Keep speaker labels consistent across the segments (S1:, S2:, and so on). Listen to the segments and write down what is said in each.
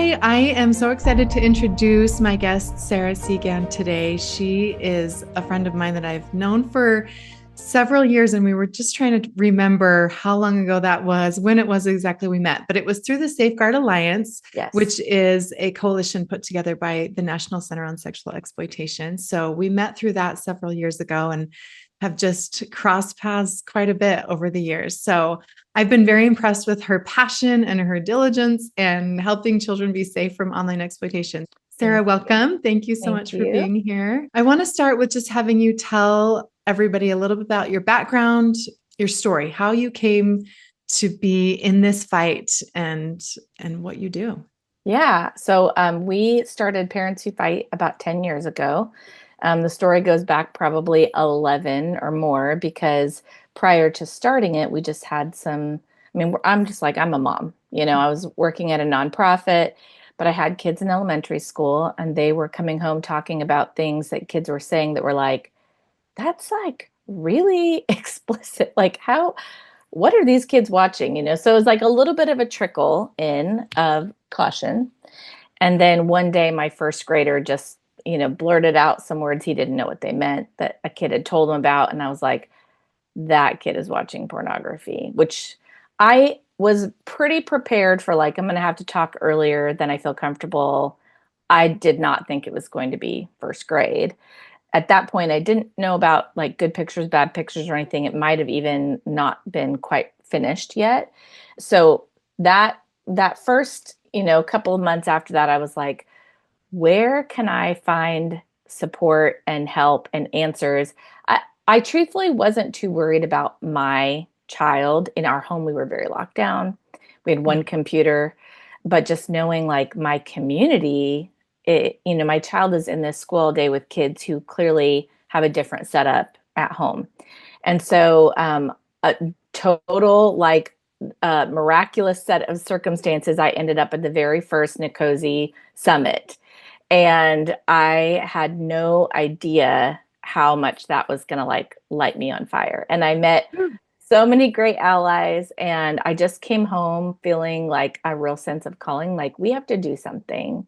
S1: Hi, I am so excited to introduce my guest, Sarah Siegand, today. She is a friend of mine that I've known for several years, and we were just trying to remember how long ago that was, when it was exactly we met. But it was through the Safeguard Alliance,
S2: Yes.
S1: which is a coalition put together by the National Center on Sexual Exploitation. So we met through that several years ago and have just crossed paths quite a bit over the years. So I've been very impressed with her passion and her diligence and helping children be safe from online exploitation. Sarah,
S2: Thank you.
S1: welcome. Thank you so
S2: Thank
S1: much for
S2: you.
S1: being here. I want to start with just having you tell everybody a little bit about your background, your story, how you came to be in this fight and what you do.
S2: Yeah. We started Parents Who Fight about 10 years ago. The story goes back probably 11 or more because prior to starting it, we just had I'm a mom. I was working at a nonprofit, but I had kids in elementary school and they were coming home talking about things that kids were saying that were like, that's like really explicit. Like, what are these kids watching? So it was like a little bit of a trickle in of caution. And then one day my first grader just, blurted out some words he didn't know what they meant that a kid had told him about. And I was like, that kid is watching pornography, which I was pretty prepared for, like, I'm going to have to talk earlier than I feel comfortable. I did not think it was going to be first grade. At that point, I didn't know about like good pictures, bad pictures, or anything. It might have even not been quite finished yet. So that first, couple of months after that, I was like, where can I find support and help and answers? I truthfully wasn't too worried about my child. In our home, we were very locked down. We had
S1: Yeah.
S2: one computer, but just knowing like my community, my child is in this school all day with kids who clearly have a different setup at home. And so, a total like miraculous set of circumstances, I ended up at the very first Nikosi summit. And I had no idea how much that was going to like light me on fire. And I met so many great allies. And I just came home feeling like a real sense of calling, like we have to do something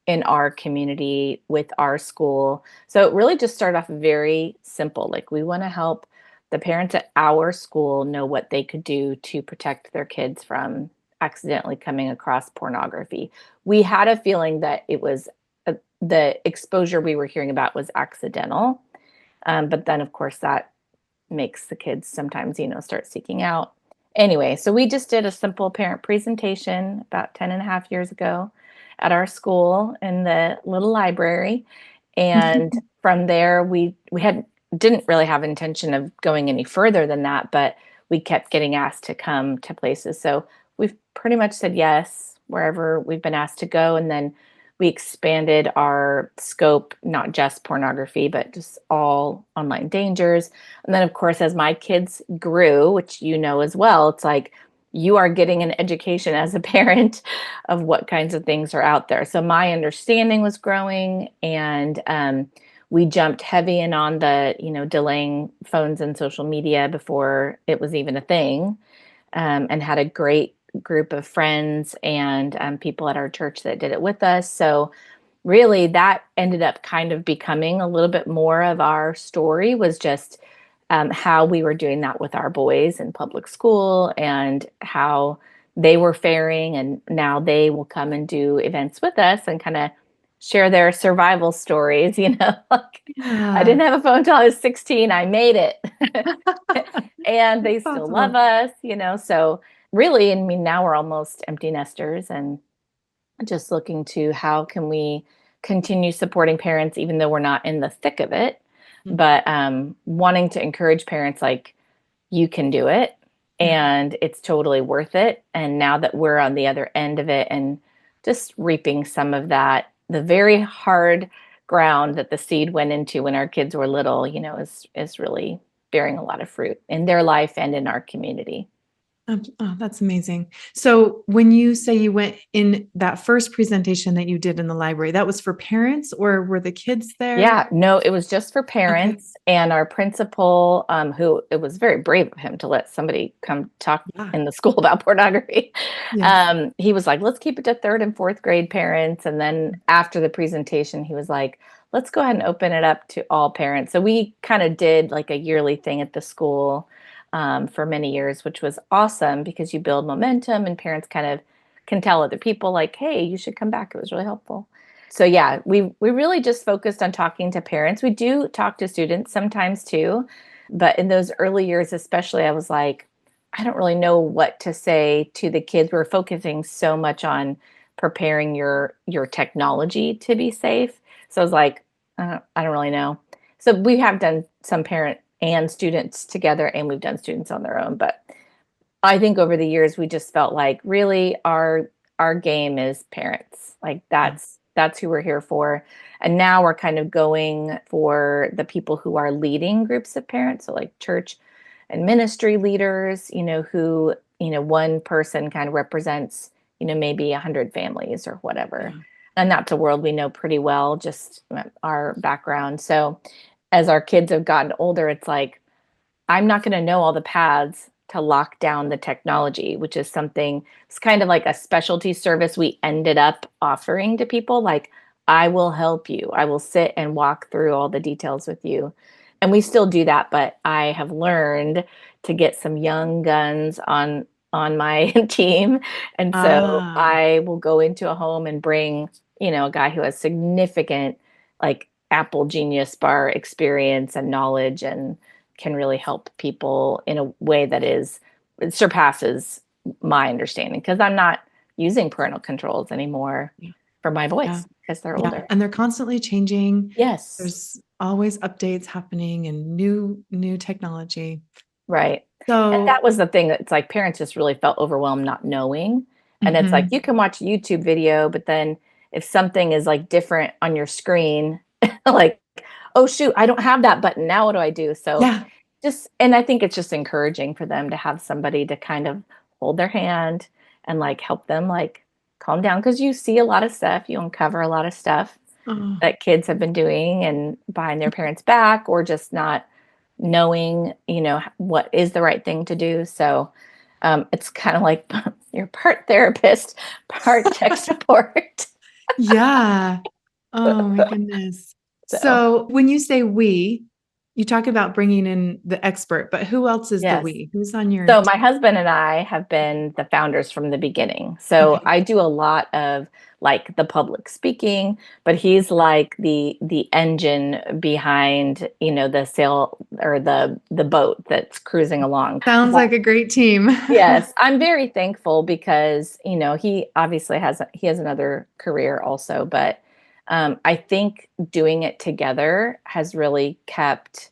S2: in our community with our school. So it really just started off very simple. Like we want to help the parents at our school know what they could do to protect their kids from accidentally coming across pornography. We had a feeling that it was the exposure we were hearing about was accidental. But then, of course, that makes the kids sometimes, start seeking out. Anyway, so we just did a simple parent presentation about 10 and a half years ago at our school in the little library. And from there, we didn't really have intention of going any further than that, but we kept getting asked to come to places. So we've pretty much said yes wherever we've been asked to go. And then we expanded our scope, not just pornography, but just all online dangers. And then, of course, as my kids grew, which you know as well, it's like you are getting an education as a parent of what kinds of things are out there. So my understanding was growing, and we jumped heavy in on the, delaying phones and social media before it was even a thing, and had a great group of friends and people at our church that did it with us. So really that ended up kind of becoming a little bit more of our story, was just how we were doing that with our boys in public school and how they were faring. And now they will come and do events with us and kind of share their survival stories, like I
S1: Yeah.
S2: didn't have a phone until I was 16. I made it. And
S1: That's
S2: they still love
S1: awesome.
S2: us. So really, I mean, now we're almost empty nesters and just looking to how can we continue supporting parents even though we're not in the thick of it, but wanting to encourage parents like you can do it
S1: Yeah.
S2: and it's totally worth it. And now that we're on the other end of it and just reaping some of that, the very hard ground that the seed went into when our kids were little, is really bearing a lot of fruit in their life and in our community.
S1: Oh, that's amazing. So when you say you went in that first presentation that you did in the library, that was for parents or were the kids there?
S2: Yeah, no, it was just for
S1: Okay.
S2: parents and our principal, who it was very brave of him to let somebody come talk
S1: Yeah.
S2: in the school about pornography.
S1: Yes.
S2: He was like, let's keep it to third and fourth grade parents. And then after the presentation, he was like, let's go ahead and open it up to all parents. So we kind of did like a yearly thing at the school for many years, which was awesome because you build momentum and parents kind of can tell other people like, hey, you should come back. It was really helpful. So yeah, we really just focused on talking to parents. We do talk to students sometimes too, but in those early years especially, I was like, I don't really know what to say to the kids. We're focusing so much on preparing your technology to be safe. So I was like, I don't really know. So we have done some parent and students together, and we've done students on their own. But I think over the years we just felt like really our game is parents. Like
S1: Yeah.
S2: that's who we're here for. And now we're kind of going for the people who are leading groups of parents, so like church and ministry leaders, who, one person kind of represents, maybe 100 families or whatever.
S1: Yeah.
S2: And that's a world we know pretty well, just our background. So as our kids have gotten older, it's like I'm not going to know all the paths to lock down the technology, which is something, it's kind of like a specialty service we ended up offering to people. Like, I will help you. I will sit and walk through all the details with you. And we still do that, but I have learned to get some young guns on my team. And so
S1: Ah.
S2: I will go into a home and bring, a guy who has significant like Apple Genius Bar experience and knowledge and can really help people in a way that is it surpasses my understanding because I'm not using parental controls anymore
S1: Yeah.
S2: for my
S1: Yeah.
S2: boys because they're
S1: Yeah.
S2: older.
S1: And they're constantly changing.
S2: Yes,
S1: There's always updates happening and new technology.
S2: right. And that
S1: So,
S2: was the thing that's like parents just really felt overwhelmed not knowing. And it's like
S1: mhm.
S2: you can watch a YouTube video, but then if something is like different on your screen, like, oh shoot, I don't have that button. Now what do I do? So
S1: Yeah.
S2: just and I think it's just encouraging for them to have somebody to kind of hold their hand and like help them like calm down because you see a lot of stuff, you uncover a lot of stuff
S1: Oh,
S2: that kids have been doing and behind their parents' back or just not knowing, what is the right thing to do. So it's kind of like you're part therapist, part tech support.
S1: yeah. Oh my goodness.
S2: So
S1: So when you say we, you talk about bringing in the expert, but who else is the
S2: yes.
S1: we? Who's on your
S2: So my
S1: team?
S2: husband and I have been the founders from the beginning. So
S1: Okay.
S2: I do a lot of like the public speaking, but he's like the engine behind, the sail or the boat that's cruising along.
S1: Sounds
S2: But
S1: like a great team.
S2: yes, I'm very thankful because, he obviously has another career also, but I think doing it together has really kept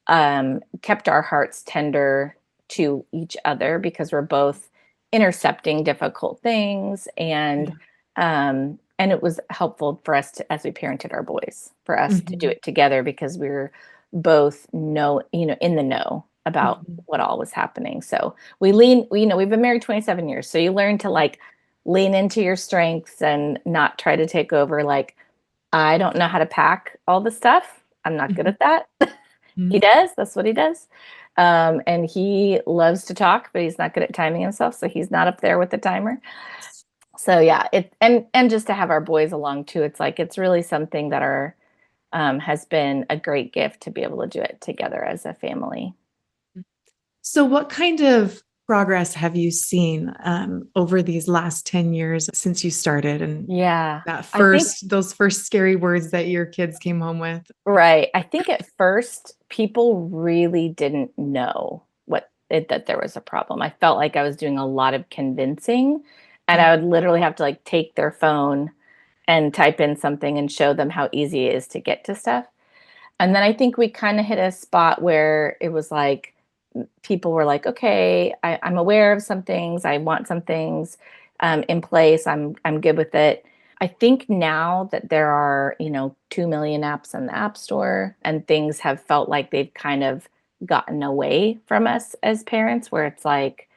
S2: our hearts tender to each other because we're both intercepting difficult things and it was helpful for us to, as we parented our boys, for us to do
S1: Mhm.
S2: it together because we were both in the know about
S1: Mhm.
S2: what all was happening. So we've been married 27 years. So you learn to like lean into your strengths and not try to take over. Like, I don't know how to pack all the stuff. I'm not good
S1: Mhm.
S2: at that. He
S1: Mhm.
S2: does. That's what he does. And he loves to talk, but he's not good at timing himself, so he's not up there with the timer. So yeah, and just to have our boys along too, it's like it's really something that our has been a great gift to be able to do it together as a family.
S1: So, what kind of progress have you seen over these last 10 years since you started and
S2: Yeah,
S1: that
S2: I think
S1: those first scary words that your kids came home with?
S2: right. I think at first people really didn't know that there was a problem. I felt like I was doing a lot of convincing, and
S1: Yeah.
S2: I would literally have to like take their phone and type in something and show them how easy it is to get to stuff. And then I think we kind of hit a spot where it was like people were like, okay, I'm aware of some things. I want some things in place. I'm good with it. I think now that there are, 2 million apps in the App Store and things have felt like they've kind of gotten away from us as parents, where it's like,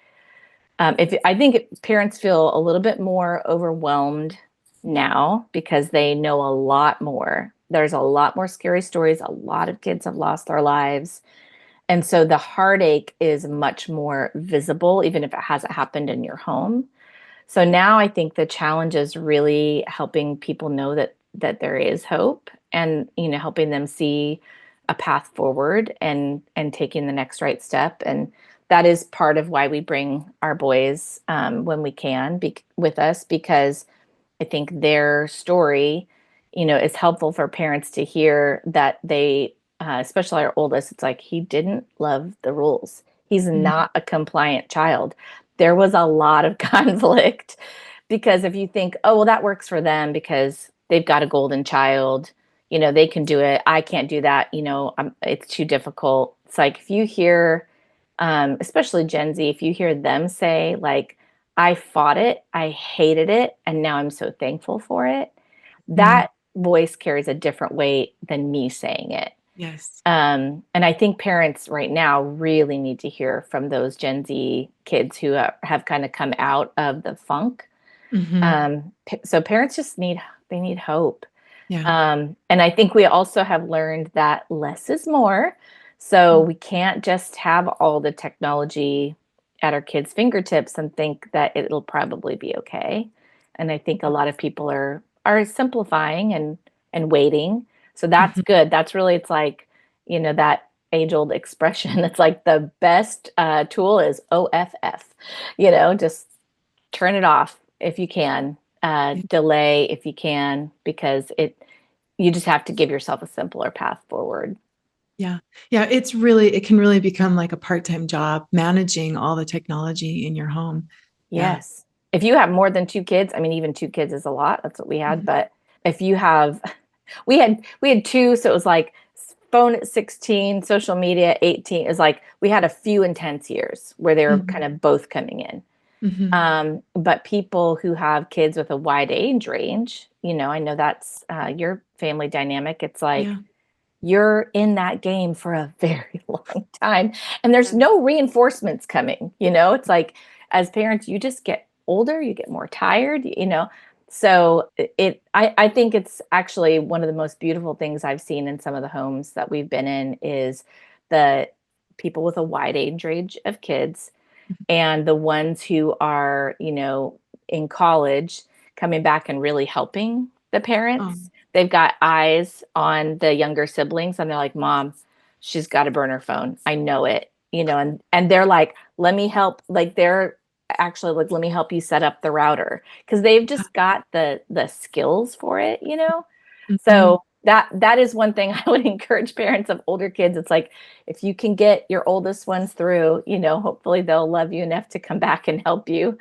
S2: If I think parents feel a little bit more overwhelmed now because they know a lot more. There's a lot more scary stories. A lot of kids have lost their lives. And so the heartache is much more visible, even if it hasn't happened in your home. So now I think the challenge is really helping people know that there is hope, and helping them see a path forward, and taking the next right step. And that is part of why we bring our boys, when we can, with us, because I think their story, is helpful for parents to hear, that especially our oldest, it's like, he didn't love the rules. He's
S1: Mhm.
S2: not a compliant child. There was a lot of conflict, because if you think, oh, well, that works for them because they've got a golden child, they can do it. I can't do that. It's too difficult. It's like, if you hear, especially Gen Z, if you hear them say, like, I fought it, I hated it, and now I'm so thankful for it,
S1: Mm.
S2: that voice carries a different weight than me saying it.
S1: Yes.
S2: And I think parents right now really need to hear from those Gen Z kids who have kind of come out of the funk.
S1: Hmm.
S2: So parents just need hope.
S1: Yeah.
S2: And I think we also have learned that less is more. So
S1: Mm.
S2: we can't just have all the technology at our kids' fingertips and think that it'll probably be okay. And I think a lot of people are simplifying and waiting. So that's
S1: Mhm.
S2: good. That's really, it's like, that age old expression. It's like the best tool is OFF. Just turn it off if you can.
S1: Yeah.
S2: Delay if you can, because you just have to give yourself a simpler path forward.
S1: Yeah. Yeah. It can really become like a part-time job managing all the technology in your home. Yeah.
S2: Yes. If you have more than two kids, I mean, even two kids is a lot. That's what we had.
S1: Mhm.
S2: But if you have, we had two, so it was like phone at 16, social media at 18. Is like, we had a few intense years where they were kind
S1: Mhm.
S2: of both coming in.
S1: Mhm.
S2: But people who have kids with a wide age range, I know that's your family dynamic. It's like,
S1: Yeah.
S2: you're in that game for a very long time, and there's
S1: Yes.
S2: no reinforcements coming. It's like, as parents, you just get older, you get more tired. So I think it's actually one of the most beautiful things I've seen in some of the homes that we've been in, is the people with a wide age range of kids,
S1: Mhm.
S2: and the ones who are, in college, coming back and really helping the
S1: Oh,
S2: parents. They've got eyes on the younger siblings, and they're like, Mom, she's got to burn her phone. I know it, and they're like, let me help. Like, they're actually like, let me help you set up the router, because they've
S1: yeah.
S2: just got the skills for it.
S1: Mhm.
S2: So that is one thing I would encourage parents of older kids. It's like, if you can get your oldest ones through, hopefully they'll love you enough to come back and help you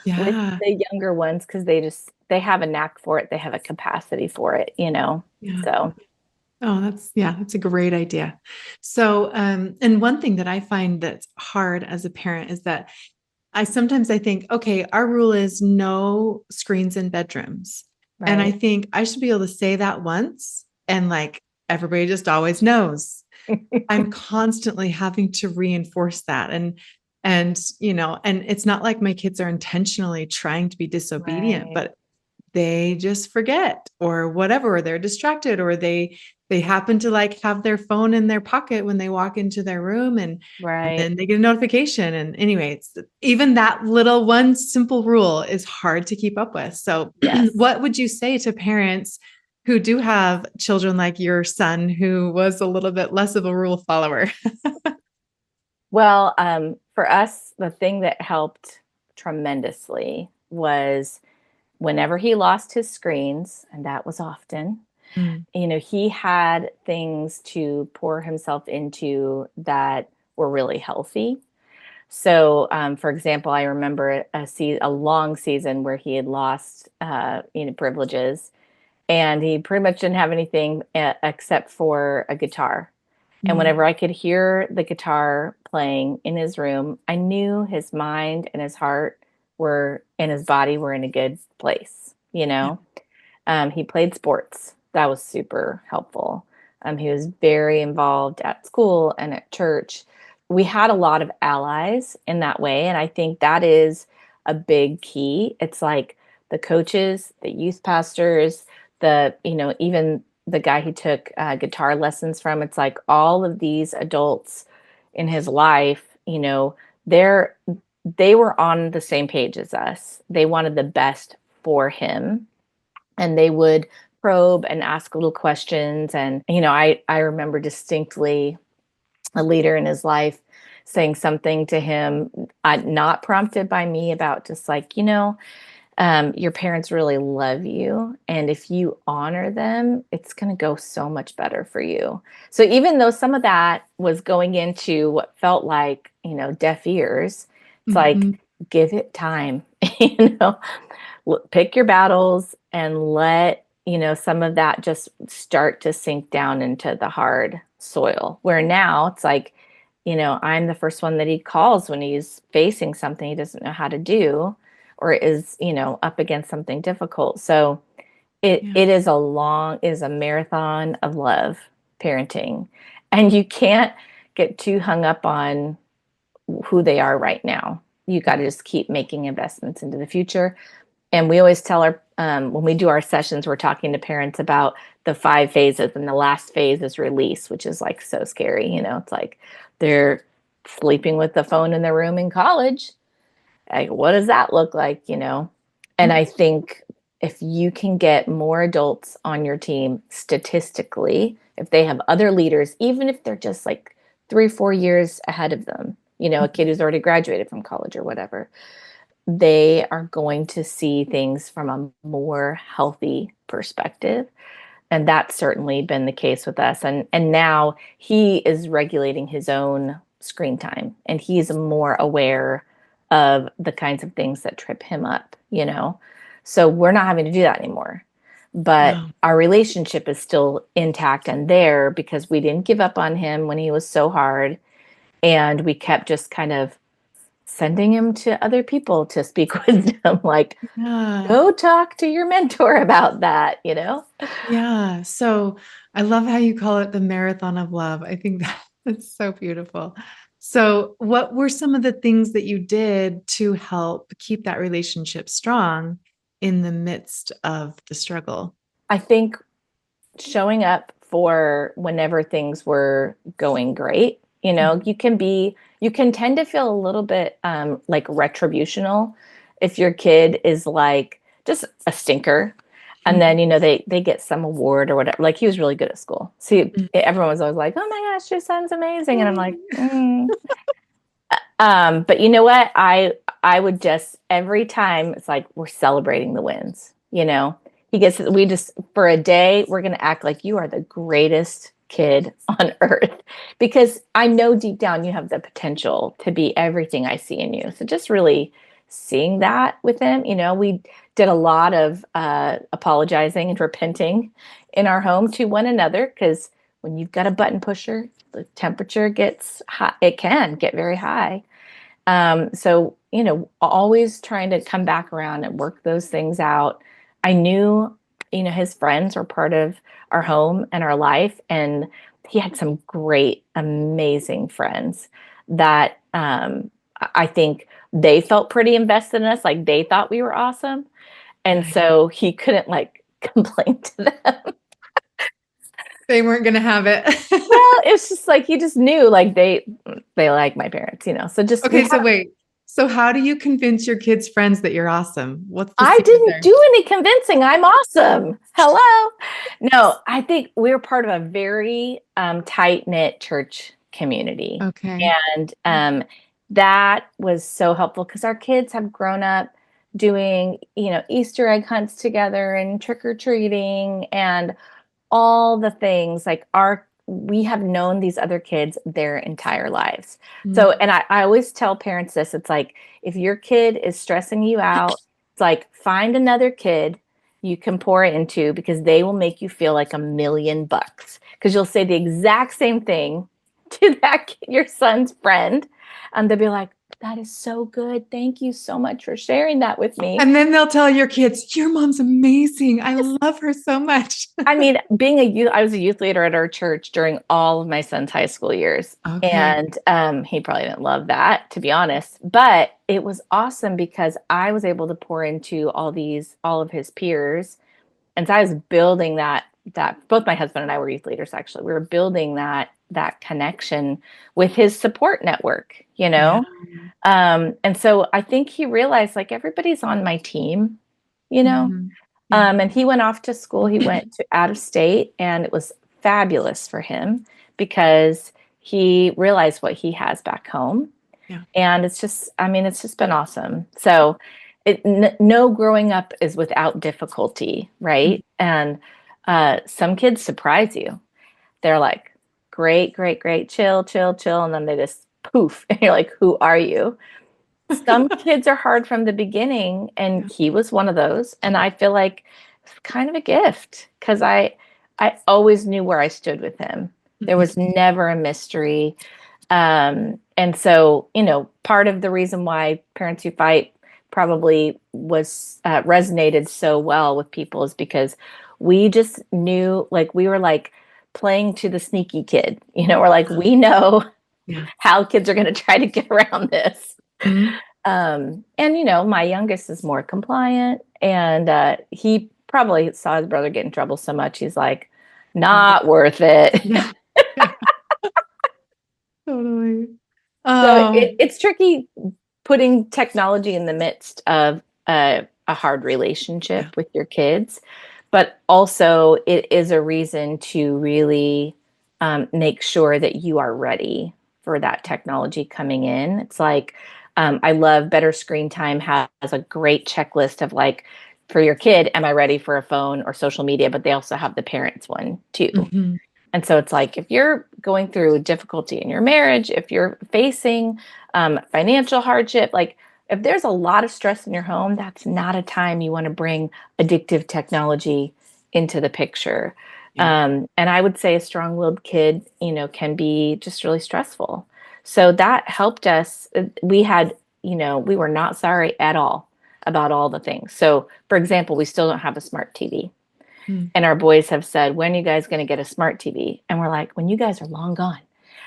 S2: with
S1: Yeah.
S2: the younger ones, because they have a knack for it. They have a capacity for it.
S1: Yeah.
S2: So
S1: Oh, that's a great idea. So, and one thing that I find that's hard as a parent is that I think, okay, our rule is no screens in bedrooms. And I
S2: right.
S1: think I should be able to say that once and like everybody just always knows. I'm constantly having to reinforce that. And it's not like my kids are intentionally trying to be disobedient,
S2: Right.
S1: but they just forget or whatever, or they're distracted, or they happen to like have their phone in their pocket when they walk into their room, and
S2: Right.
S1: then they get a notification. And anyway, it's even that little one simple rule is hard to keep up with. So
S2: Yes.
S1: what would you say to parents who do have children like your son who was a little bit less of a rule follower?
S2: Well, for us, the thing that helped tremendously was, whenever he lost his screens, and that was often,
S1: Mm.
S2: he had things to pour himself into that were really healthy. So, for example, I remember a long season where he had lost, privileges, and he pretty much didn't have anything except for a guitar. And
S1: Mm.
S2: whenever I could hear the guitar playing in his room, I knew his mind and his heart and his body were in a good place.
S1: Yeah.
S2: He played sports. That was super helpful. He was very involved at school and at church. we had a lot of allies in that way. And I think that is a big key. It's like the coaches, the youth pastors, even the guy he took guitar lessons from. It's like all of these adults in his life, they're, they were on the same page as us. They wanted the best for him, and they would probe and ask little questions. And, I remember distinctly a leader in his life saying something to him, not prompted by me, about just like, your parents really love you. And if you honor them, it's going to go so much better for you. So even though some of that was going into what felt like, deaf ears, it's like,
S1: Mhm.
S2: give it time, you know, pick your battles and let, some of that just start to sink down into the hard soil, where now it's like, I'm the first one that he calls when he's facing something he doesn't know how to do, or is, up against something difficult. So it
S1: Yeah.
S2: it is a marathon of love, parenting. And you can't get too hung up on who they are right now. You got to just keep making investments into the future. And we always tell our, when we do our sessions, we're talking to parents about the 5 phases, and the last phase is release, which is like so scary. It's like they're sleeping with the phone in their room in college. Like, what does that look like? And I think if you can get more adults on your team, statistically, if they have other leaders, even if they're just like 3, 4 years ahead of them, a kid who's already graduated from college or whatever, they are going to see things from a more healthy perspective. And that's certainly been the case with us. And now he is regulating his own screen time, and he's more aware of the kinds of things that trip him up. So we're not having to do that anymore. But
S1: Wow.
S2: our relationship is still intact and there, because we didn't give up on him when he was so hard. And we kept just kind of sending him to other people to speak wisdom, like,
S1: Yeah.
S2: go talk to your mentor about that.
S1: Yeah. So I love how you call it the marathon of love. I think that's so beautiful. So, what were some of the things that you did to help keep that relationship strong in the midst of the struggle?
S2: I think showing up for whenever things were going great.
S1: Mhm.
S2: You can tend to feel a little bit like retributional if your kid is like just a stinker. And then, they get some award or whatever. Like, he was really good at school. See,
S1: Mhm.
S2: everyone was always like, oh my gosh, your son's amazing. And I'm like,
S1: Yay.
S2: But you know what? I would just, every time, it's like we're celebrating the wins. He gets, we just, for a day, we're going to act like you are the greatest kid on earth, because I know deep down you have the potential to be everything I see in you. So just really seeing that with him. We did a lot of apologizing and repenting in our home to one another, because when you've got a button pusher, the temperature gets high. It can get very high. So, always trying to come back around and work those things out. I knew, his friends were part of our home and our life. And he had some great, amazing friends that I think they felt pretty invested in us. Like, they thought we were awesome. And
S1: Right.
S2: so he couldn't like complain to them.
S1: They weren't going to have it.
S2: Well, it's just like he just knew, like, they like my parents. So just we
S1: Okay. So, wait. So, how do you convince your kids' friends that you're awesome? What's the
S2: I
S1: secret
S2: didn't
S1: there?
S2: do any convincing. I'm awesome. Hello. No, I think we're part of a very tight knit church community.
S1: Okay.
S2: And that was so helpful, because our kids have grown up doing, Easter egg hunts together and trick or treating and all the things. Like, we have known these other kids their entire lives. So,
S1: Mm.
S2: and I always tell parents this, it's like, if your kid is stressing you out, it's like, find another kid you can pour it into, because they will make you feel like $1,000,000, because you'll say the exact same thing to that kid, your son's friend. And they'll be like, That is so good. Thank you so much for sharing that with me.
S1: And then they'll tell your kids, your mom's amazing. I love her so much.
S2: I mean, being a youth, I was a youth leader at our church during all of my son's high school years.
S1: Okay.
S2: And he probably didn't love that, to be honest. But it was awesome because I was able to pour into all of his peers. And so I was building that both my husband and I were youth leaders, actually. We were building that connection with his support network, you
S1: Yeah.
S2: know? And so I think he realized like everybody's on my team, you know?
S1: Mhm. Yeah.
S2: And he went off to school. He went to out of state, and it was fabulous for him because he realized what he has back home.
S1: Yeah.
S2: And it's just, I mean, it's just been awesome. So, no growing up is without difficulty,
S1: Mhm.
S2: right? And some kids surprise you. They're like, great, great, great, chill, chill, chill. And then they just poof. And you're like, who are you? Some kids are hard from the beginning, and
S1: Yeah.
S2: he was one of those. And I feel like it's kind of a gift because I always knew where I stood with him. There
S1: Mhm.
S2: was never a mystery. And so, part of the reason why Parents Who Fight probably was resonated so well with people is because we just knew, like, we were like playing to the sneaky kid. We're like, we know
S1: Yeah.
S2: how kids are going to try to get around this.
S1: Mhm.
S2: And my youngest is more compliant, and he probably saw his brother get in trouble so much. He's like, not worth it.
S1: Yeah. Yeah. Totally.
S2: So
S1: Oh,
S2: it's tricky putting technology in the midst of a hard
S1: yeah.
S2: relationship with your kids, but also it is a reason to really make sure that you are ready for that technology coming in. It's like, I love Better Screen Time has a great checklist of like, for your kid, am I ready for a phone or social media? But they also have the parents one too.
S1: Mhm.
S2: And so it's like if you're going through difficulty in your marriage, if you're facing financial hardship, like if there's a lot of stress in your home, that's not a time you want to bring addictive technology into the picture.
S1: Yeah.
S2: And I would say a strong willed kid, can be just really stressful. So that helped us. We had, we were not sorry at all about all the things. So, for example, we still don't have a smart TV.
S1: Mm.
S2: And our boys have said, when are you guys going to get a smart TV? And we're like, when you guys are long gone.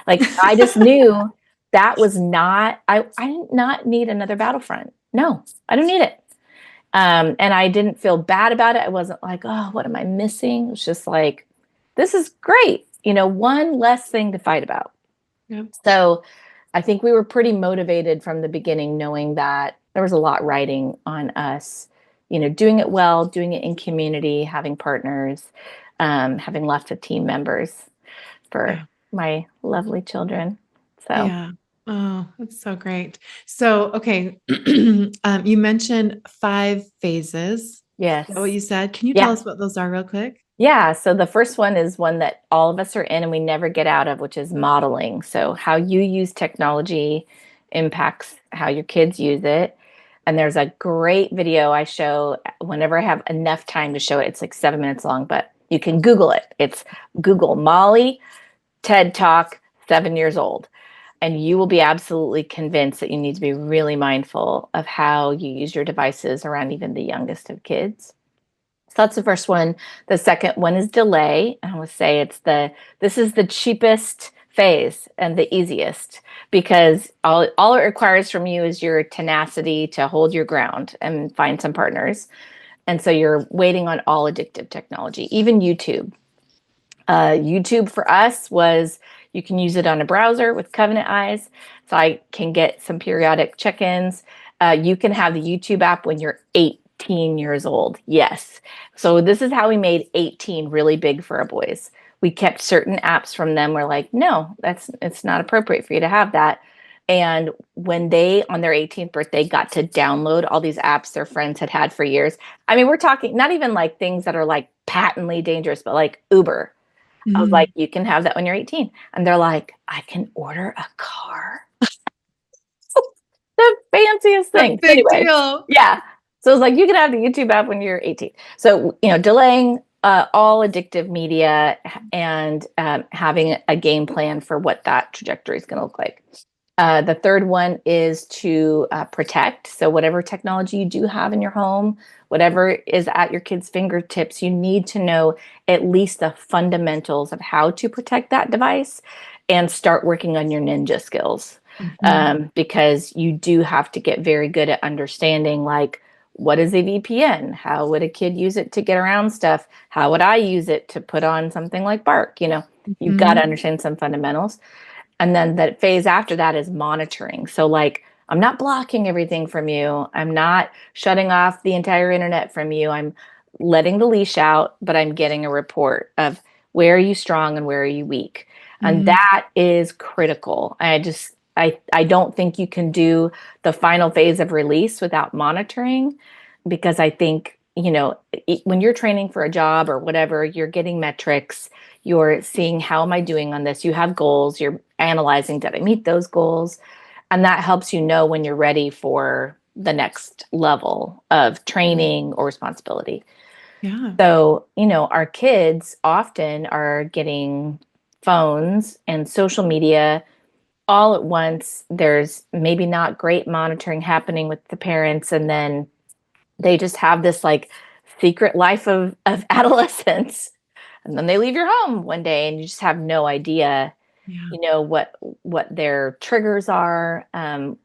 S2: Like, I just knew that was not, I did not need another Battlefront. No, I don't need it. And I didn't feel bad about it. I wasn't like, oh, what am I missing? It was just like, this is great. One less thing to fight about.
S1: Yep.
S2: So I think we were pretty motivated from the beginning, knowing that there was a lot riding on us, doing it well, doing it in community, having partners, having lots of team members for
S1: Yeah.
S2: my lovely children. So,
S1: Yeah. Oh, that's so great. So, okay. You mentioned 5 phases. Is that what
S2: yes.
S1: you said? Can you tell
S2: Yeah.
S1: us what those are real quick?
S2: Yeah. So the first one is one that all of us are in and we never get out of, which is modeling. So, how you use technology impacts how your kids use it. And there's a great video I show whenever I have enough time to show it. It's like 7 minutes long, but you can Google it. It's Google Molly TED Talk 7 years old. And you will be absolutely convinced that you need to be really mindful of how you use your devices around even the youngest of kids. So that's the first one. The second one is delay. I would say this is the cheapest phase and the easiest because all it requires from you is your tenacity to hold your ground and find some partners. And so you're waiting on all addictive technology, even YouTube. YouTube for us was you can use it on a browser with Covenant Eyes. So I can get some periodic check ins. You can have the YouTube app when you're 18 years old. Yes. So this is how we made 18 really big for our boys. We kept certain apps from them. We're like, no, it's not appropriate for you to have that. And when they, on their 18th birthday, got to download all these apps their friends had for years, I mean, we're talking not even like things that are like patently dangerous, but like Uber. I was like,
S1: Mhm.
S2: you can have that when you're 18. And they're like, I can order a car. The fanciest
S1: A
S2: thing. So
S1: big
S2: anyway,
S1: deal.
S2: yeah. So it's like you can have the YouTube app when you're 18. So, delaying all addictive media and having a game plan for what that trajectory is going to look like. The third one is to protect. So, whatever technology you do have in your home, whatever is at your kids' fingertips, you need to know at least the fundamentals of how to protect that device and start working on your ninja skills.
S1: Mhm.
S2: Because you do have to get very good at understanding, like, what is a VPN? How would a kid use it to get around stuff? How would I use it to put on something like Bark? You've got to
S1: Mhm.
S2: understand some fundamentals. And then the phase after that is monitoring. So, like, I'm not blocking everything from you. I'm not shutting off the entire internet from you. I'm letting the leash out, but I'm getting a report of where are you strong and where are you weak. And
S1: Mhm.
S2: that is critical. I don't think you can do the final phase of release without monitoring, because I think, when you're training for a job or whatever, you're getting metrics, you're seeing, how am I doing on this? You have goals, you're analyzing, did I meet those goals? And that helps you know when you're ready for the next level of training or responsibility.
S1: Yeah.
S2: So, our kids often are getting phones and social media all at once. There's maybe not great monitoring happening with the parents. And then they just have this like secret life of adolescence. And then they leave your home one day and you just have no idea,
S1: Yeah.
S2: what their triggers are, and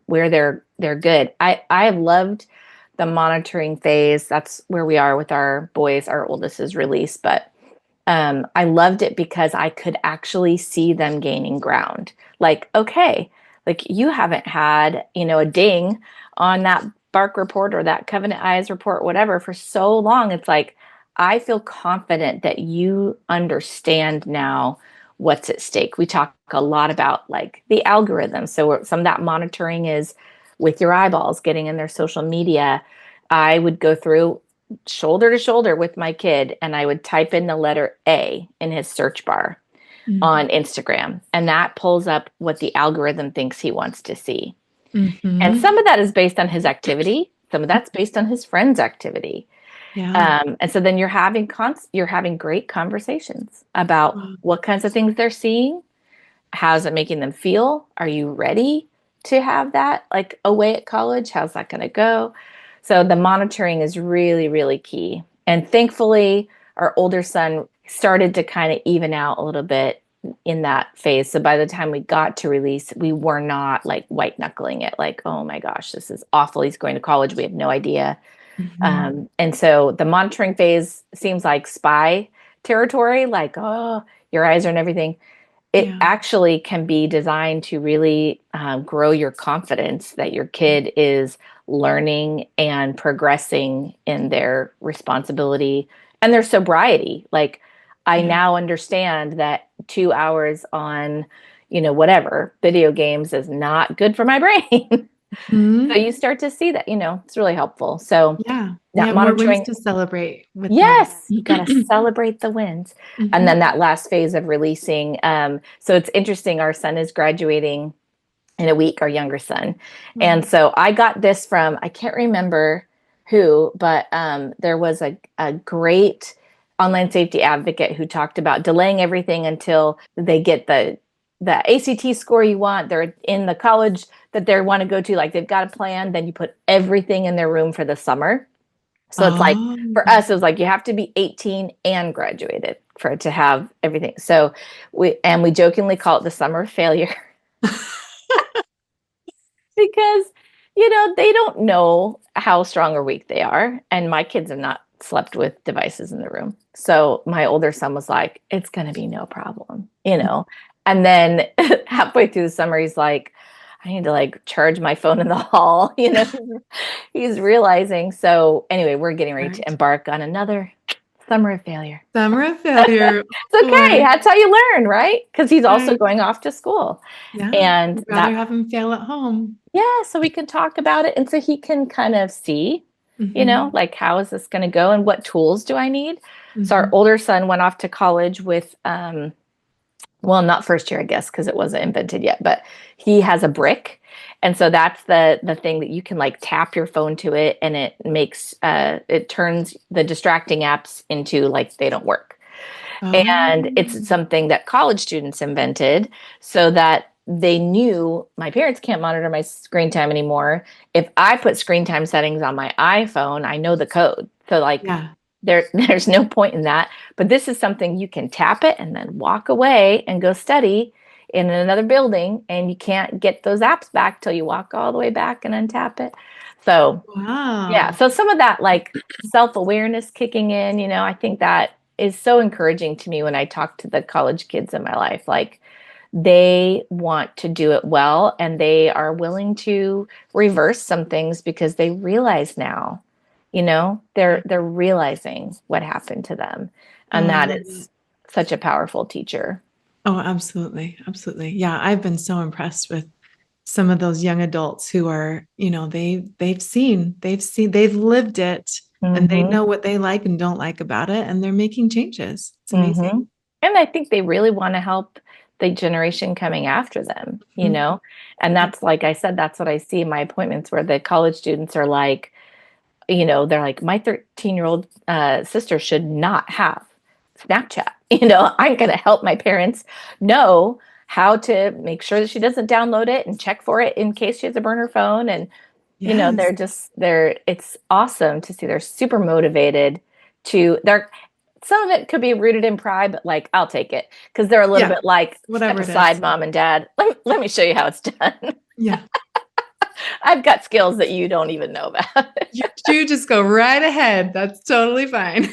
S2: where they're good. I have loved the monitoring phase. That's where we are with our boys. Our oldest is released, but I loved it because I could actually see them gaining ground. Like, okay, like, you haven't had, a ding on that Bark report or that Covenant Eyes report, whatever, for so long. It's like, I feel confident that you understand now what's at stake. We talk a lot about like the algorithm. So some of that monitoring is with your eyeballs, getting in their social media. I would go through shoulder to shoulder with my kid and I would type in the letter A in his search bar
S1: Mhm.
S2: on Instagram, and that pulls up what the algorithm thinks he wants to see. And
S1: Mhm.
S2: some of that is based on his activity, some of that's based on his friend's activity.
S1: Yeah.
S2: And so then you're having great conversations about
S1: Wow.
S2: what kinds of things they're seeing. How's it making them feel? Are you ready to have that like away at college? How's that going to go? So the monitoring is really, really key. And thankfully, our older son started to kind of even out a little bit in that phase. So by the time we got to release, we were not like white knuckling it, like, oh my gosh, this is awful. He's going to college. We have no idea.
S1: Mhm.
S2: And so the monitoring phase seems like spy territory, like, oh, your eyes are and everything. It
S1: Yeah.
S2: actually can be designed to really grow your confidence that your kid is learning and progressing in their responsibility and their sobriety. Like, I
S1: Yeah.
S2: now understand that 2 hours on, whatever video games is not good for my brain. So
S1: Mhm.
S2: you start to see that, it's really helpful. So
S1: Yeah. We
S2: that
S1: have more wins
S2: monitoring.
S1: to celebrate with them.
S2: Yes, you got to celebrate the wins. And
S1: Mhm.
S2: then that last phase of releasing. So it's interesting. Our son is graduating in a week, our younger son. And
S1: Wow.
S2: so I got this from, I can't remember who, but there was a great online safety advocate who talked about delaying everything until they get the ACT score you want. They're in the college that they want to go to, like they've got a plan. Then you put everything in their room for the summer. So it's like, for
S1: Oh.
S2: us, it was like you have to be 18 and graduated for it to have everything. So we jokingly call it the summer of failure because, they don't know how strong or weak they are. And my kids have not slept with devices in the room. So my older son was like, it's going to be no problem. And then halfway through the summer, he's like, I need to like charge my phone in the hall. He's realizing. So anyway, we're getting ready to
S1: Smart.
S2: embark on another summer of failure.
S1: Summer of failure.
S2: It's okay.
S1: Boy.
S2: That's how you learn, right? Because he's also
S1: Right.
S2: going off to school.
S1: Yeah.
S2: And
S1: I'd rather
S2: that,
S1: have them fail at home.
S2: yeah, so we can talk about it. And so he can kind of see,
S1: Mhm.
S2: like, how is this going to go and what tools do I need? So our
S1: Mhm.
S2: older son went off to college with, well, not first year, I guess, because it wasn't invented yet, but he has a brick. And so that's the thing that you can like tap your phone to it and it turns the distracting apps into like they don't work.
S1: Oh.
S2: And it's something that college students invented so that they knew my parents can't monitor my screen time anymore. If I put screen time settings on my iPhone, I know the code. So like
S1: Yeah.
S2: there's no point in that. But this is something you can tap it and then walk away and go study in another building, and you can't get those apps back till you walk all the way back and untap it. So yeah,
S1: Wow.
S2: so some of that like self-awareness kicking in, I think that is so encouraging to me when I talk to the college kids in my life. Like they want to do it well and they are willing to reverse some things because they realize now,
S1: Yeah.
S2: they're realizing what happened to them.
S1: Oh,
S2: And
S1: I
S2: that
S1: love that.
S2: is such a powerful teacher.
S1: Oh, absolutely. Absolutely. Yeah. I've been so impressed with some of those young adults who are, they've lived it and they
S2: Mm-hmm.
S1: know what they like and don't like about it. And they're making changes. It's amazing.
S2: Mm-hmm. And I think they really want to help the generation coming after them,
S1: Mhm.
S2: And
S1: Yeah.
S2: that's like I said, that's what I see in my appointments where the college students are like, they're like, my 13-year-old sister should not have Snapchat. I'm going to help my parents know how to make sure that she doesn't download it and check for it in case she has to burn her phone. And,
S1: Yes.
S2: it's awesome to see they're super motivated some of it could be rooted in pride, but like, I'll take it because they're a little
S1: Yeah.
S2: bit like, step
S1: Whatever it
S2: aside,
S1: is.
S2: mom and dad. Let me show you how it's done.
S1: Yeah.
S2: I've got skills that you don't even know about.
S1: You just go right ahead. That's totally fine.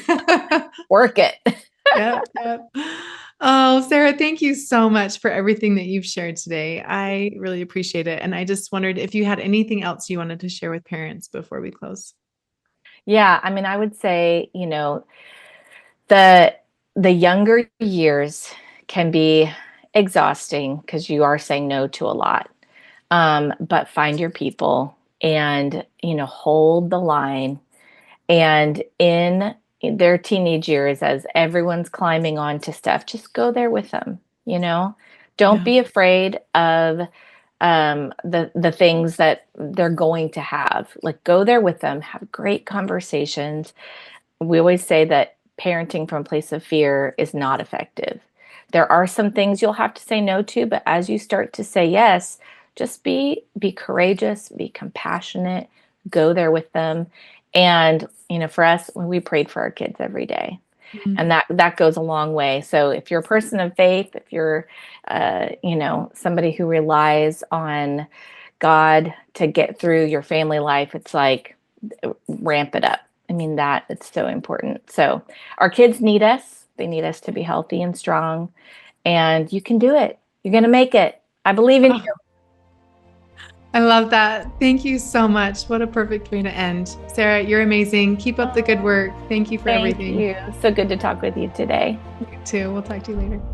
S2: Work it.
S1: Yeah. Yeah. Oh, Sarah, thank you so much for everything that you've shared today. I really appreciate it. And I just wondered if you had anything else you wanted to share with parents before we close.
S2: Yeah, I mean, I would say, the the younger years can be exhausting because you are saying no to a lot. But find your people and, hold the line. And in their teenage years, as everyone's climbing onto stuff, just go there with them, Don't
S1: Yeah.
S2: be afraid of the things that they're going to have. Like go there with them, have great conversations. We always say that parenting from a place of fear is not effective. There are some things you'll have to say no to, but as you start to say yes, just be courageous, be compassionate, go there with them. And, for us, we prayed for our kids every day.
S1: Mhm.
S2: And that goes a long way. So if you're a person of faith, if you're somebody who relies on God to get through your family life, it's like ramp it up. I mean, that it's so important. So our kids need us. They need us to be healthy and strong. And you can do it. You're going to make it. I believe in
S1: Oh, I love that. Thank you so much. What a perfect way to end. Sarah, you're amazing. Keep up the good
S2: you.
S1: work. Thank you for
S2: Thank
S1: everything.
S2: you. So good to talk with you today.
S1: You too. We'll talk to you later.